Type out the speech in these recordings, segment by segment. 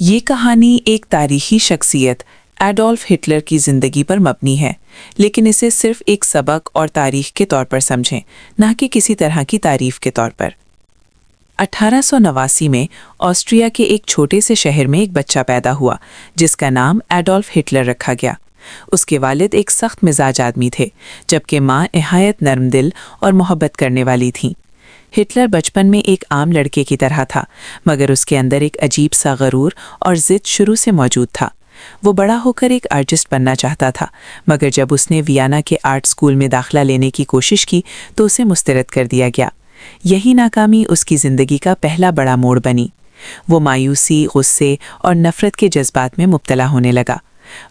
یہ کہانی ایک تاریخی شخصیت ایڈولف ہٹلر کی زندگی پر مبنی ہے، لیکن اسے صرف ایک سبق اور تاریخ کے طور پر سمجھیں، نہ کہ کسی طرح کی تعریف کے طور پر۔ 1889 میں آسٹریا کے ایک چھوٹے سے شہر میں ایک بچہ پیدا ہوا جس کا نام ایڈولف ہٹلر رکھا گیا۔ اس کے والد ایک سخت مزاج آدمی تھے، جبکہ ماں نہایت نرم دل اور محبت کرنے والی تھیں۔ ہٹلر بچپن میں ایک عام لڑکے کی طرح تھا، مگر اس کے اندر ایک عجیب سا غرور اور ضد شروع سے موجود تھا۔ وہ بڑا ہو کر ایک آرٹسٹ بننا چاہتا تھا، مگر جب اس نے ویانا کے آرٹ اسکول میں داخلہ لینے کی کوشش کی تو اسے مسترد کر دیا گیا۔ یہی ناکامی اس کی زندگی کا پہلا بڑا موڑ بنی۔ وہ مایوسی، غصے اور نفرت کے جذبات میں مبتلا ہونے لگا۔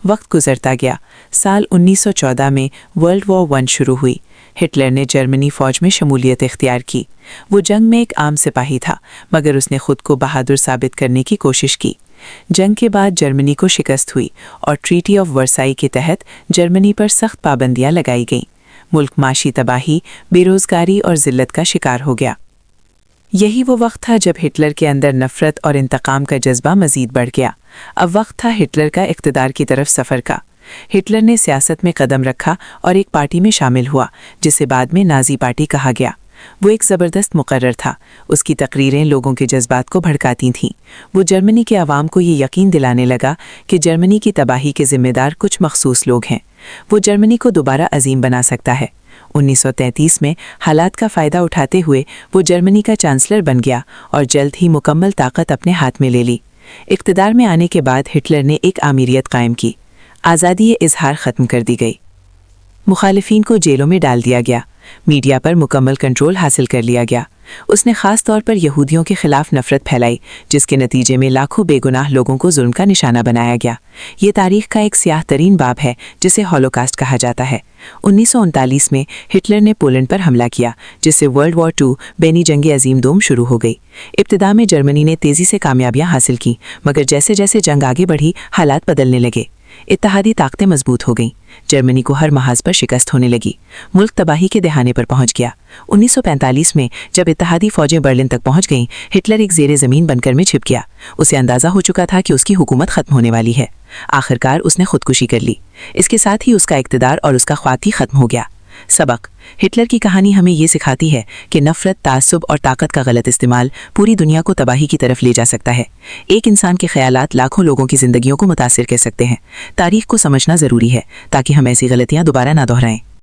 وقت گزرتا گیا۔ سال 1914 میں ورلڈ وار 1 شروع ہوئی۔ ہٹلر نے جرمنی فوج میں شمولیت اختیار کی۔ وہ جنگ میں ایک عام سپاہی تھا، مگر اس نے خود کو بہادر ثابت کرنے کی کوشش کی۔ جنگ کے بعد جرمنی کو شکست ہوئی اور ٹریٹی آف ورسائی کے تحت جرمنی پر سخت پابندیاں لگائی گئیں۔ ملک معاشی تباہی، بے روزگاری اور ذلت کا شکار ہو گیا۔ یہی وہ وقت تھا جب ہٹلر کے اندر نفرت اور انتقام کا جذبہ مزید بڑھ گیا۔ اب وقت تھا ہٹلر کا اقتدار کی طرف سفر کا۔ ہٹلر نے سیاست میں قدم رکھا اور ایک پارٹی میں شامل ہوا جسے بعد میں نازی پارٹی کہا گیا۔ وہ ایک زبردست مقرر تھا۔ اس کی تقریریں لوگوں کے جذبات کو بھڑکاتی تھیں۔ وہ جرمنی کے عوام کو یہ یقین دلانے لگا کہ جرمنی کی تباہی کے ذمہ دار کچھ مخصوص لوگ ہیں۔ وہ جرمنی کو دوبارہ عظیم بنا سکتا ہے۔ 1933 میں حالات کا فائدہ اٹھاتے ہوئے وہ جرمنی کا چانسلر بن گیا اور جلد ہی مکمل طاقت اپنے ہاتھ میں لے لی۔ اقتدار میں آنے کے بعد ہٹلر نے ایک آمیریت قائم کی۔ آزادی اظہار ختم کر دی گئی۔ مخالفین کو جیلوں میں ڈال دیا گیا۔ میڈیا پر مکمل کنٹرول حاصل کر لیا گیا۔ اس نے خاص طور پر یہودیوں کے خلاف نفرت پھیلائی، جس کے نتیجے میں لاکھوں بے گناہ لوگوں کو ظلم کا نشانہ بنایا گیا۔ یہ تاریخ کا ایک سیاہ ترین باب ہے جسے ہولوکاسٹ کہا جاتا ہے۔ 1939 میں ہٹلر نے پولینڈ پر حملہ کیا، جس سے ورلڈ وار 2 بینی جنگ عظیم دوم شروع ہو گئی۔ ابتدا میں جرمنی نے تیزی سے کامیابیاں حاصل کیں، مگر جیسے جیسے جنگ آگے بڑھی حالات بدلنے لگے۔ اتحادی طاقتیں مضبوط ہو گئیں۔ جرمنی کو ہر محاذ پر شکست ہونے لگی۔ ملک تباہی کے دہانے پر پہنچ گیا۔ 1945 میں جب اتحادی فوجیں برلن تک پہنچ گئیں، ہٹلر ایک زیر زمین بنکر میں چھپ گیا۔ اسے اندازہ ہو چکا تھا کہ اس کی حکومت ختم ہونے والی ہے۔ آخرکار اس نے خودکشی کر لی۔ اس کے ساتھ ہی اس کا اقتدار اور اس کا خواب ہی ختم ہو گیا۔ سبق: ہٹلر کی کہانی ہمیں یہ سکھاتی ہے کہ نفرت، تعصب اور طاقت کا غلط استعمال پوری دنیا کو تباہی کی طرف لے جا سکتا ہے۔ ایک انسان کے خیالات لاکھوں لوگوں کی زندگیوں کو متاثر کر سکتے ہیں۔ تاریخ کو سمجھنا ضروری ہے تاکہ ہم ایسی غلطیاں دوبارہ نہ دہرائیں۔